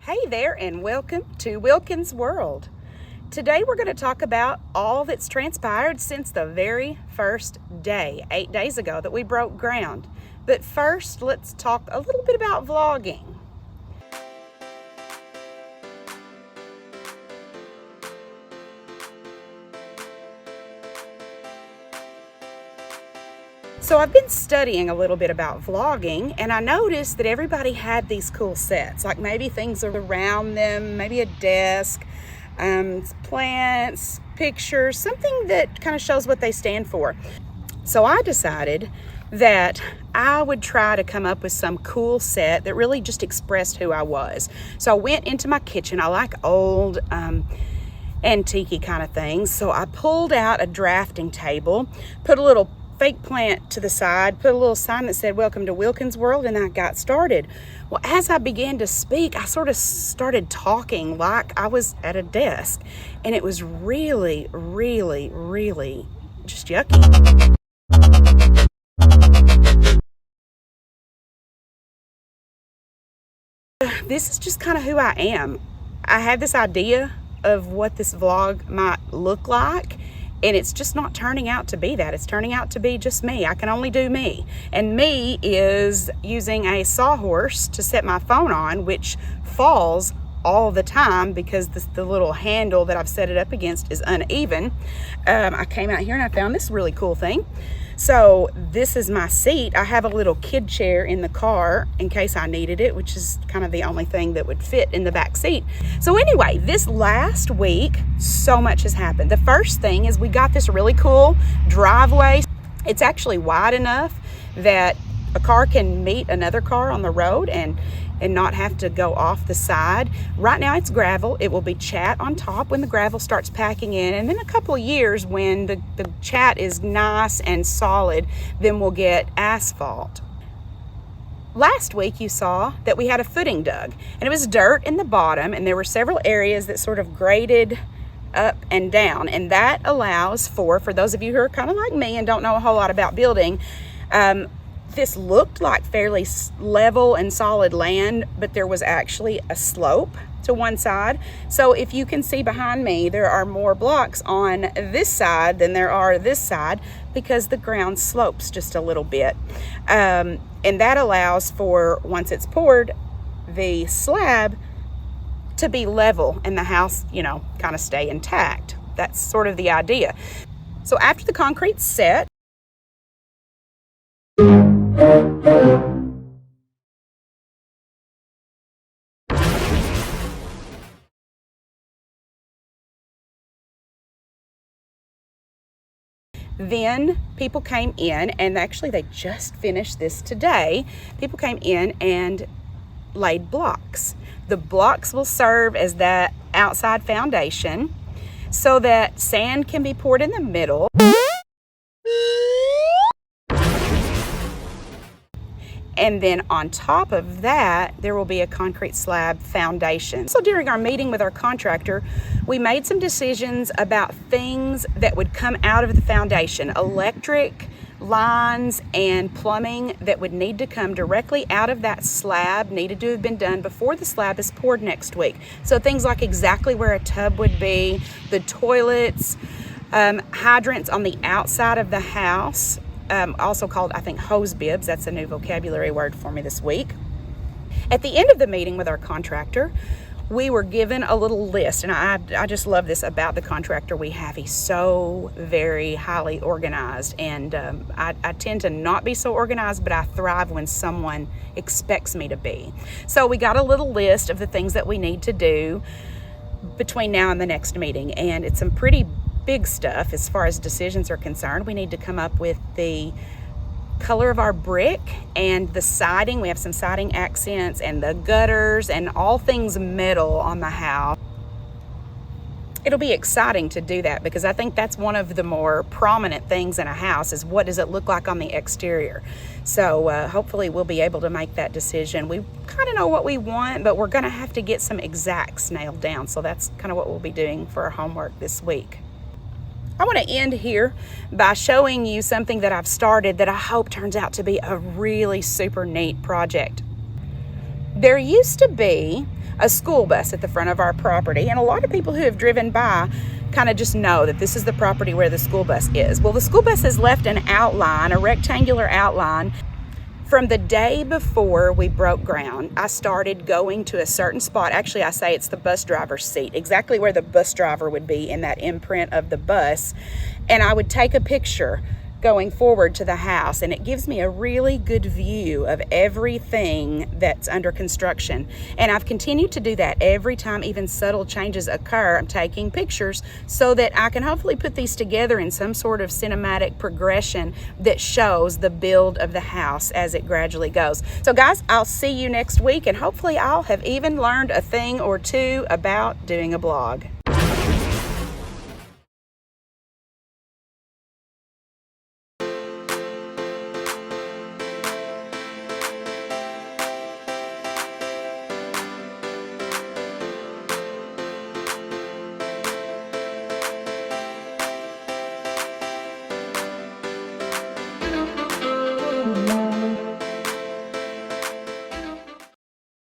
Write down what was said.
Hey there, and welcome to Wilkins World. Today we're going to talk about all that's transpired since the very first day, 8 days ago, that we broke ground. But first, let's talk a little bit about vlogging. So I've been studying a little bit about vlogging, and I noticed that everybody had these cool sets, like maybe things around them, maybe a desk, plants, pictures, something that kind of shows what they stand for. So I decided that I would try to come up with some cool set that really just expressed who I was. So I went into my kitchen. I like old antique kind of things. So I pulled out a drafting table, put a little fake plant to the side, put a little sign that said welcome to Wilkins World, and I got started. Well, as I began to speak, I sort of started talking like I was at a desk, and it was really just yucky. This is just kind of who I am. I had this idea of what this vlog might look like, and it's just not turning out to be that. It's turning out to be just me. I can only do me. And me is using a sawhorse to set my phone on, which falls all the time because the little handle that I've set it up against is uneven. I came out here and I found this really cool thing. So this is my seat. I have a little kid chair in the car in case I needed it, which is kind of the only thing that would fit in the back seat. So anyway, this last week, so much has happened. The first thing is we got this really cool driveway. It's actually wide enough that a car can meet another car on the road and not have to go off the side. Right now it's gravel. It will be chat on top when the gravel starts packing in, and then a couple of years when the chat is nice and solid, then we'll get asphalt. Last week you saw that we had a footing dug, and it was dirt in the bottom, and there were several areas that sort of graded up and down, and that allows for those of you who are kind of like me and don't know a whole lot about building, this looked like fairly level and solid land, but there was actually a slope to one side. So if you can see behind me, there are more blocks on this side than there are this side because the ground slopes just a little bit. And that allows for, once it's poured, the slab to be level and the house, kind of stay intact. That's sort of the idea. So after the concrete's set, then people came in, and actually they just finished this today. People came in and laid blocks. The blocks will serve as that outside foundation so that sand can be poured in the middle. And then on top of that, there will be a concrete slab foundation. So during our meeting with our contractor, we made some decisions about things that would come out of the foundation, electric lines and plumbing that would need to come directly out of that slab, needed to have been done before the slab is poured next week. So things like exactly where a tub would be, the toilets, hydrants on the outside of the house, also called, I think, hose bibs. That's a new vocabulary word for me this week. At the end of the meeting with our contractor, we were given a little list, and I just love this about the contractor we have. He's so very highly organized, and I tend to not be so organized, but I thrive when someone expects me to be. So we got a little list of the things that we need to do between now and the next meeting, and it's some pretty big stuff as far as decisions are concerned. We need to come up with the color of our brick and the siding. We have some siding accents and the gutters and all things metal on the house. It'll be exciting to do that because I think that's one of the more prominent things in a house is what does it look like on the exterior. So hopefully we'll be able to make that decision. We kind of know what we want, but we're going to have to get some exacts nailed down. So that's kind of what we'll be doing for our homework this week. I want to end here by showing you something that I've started that I hope turns out to be a really super neat project. There used to be a school bus at the front of our property. And a lot of people who have driven by kind of just know that this is the property where the school bus is. Well, the school bus has left an outline, a rectangular outline. From the day before we broke ground, I started going to a certain spot. Actually, I say it's the bus driver's seat, exactly where the bus driver would be in that imprint of the bus. And I would take a picture going forward to the house, and it gives me a really good view of everything that's under construction. And I've continued to do that every time even subtle changes occur. I'm taking pictures so that I can hopefully put these together in some sort of cinematic progression that shows the build of the house as it gradually goes. So guys, I'll see you next week, and hopefully I'll have even learned a thing or two about doing a blog.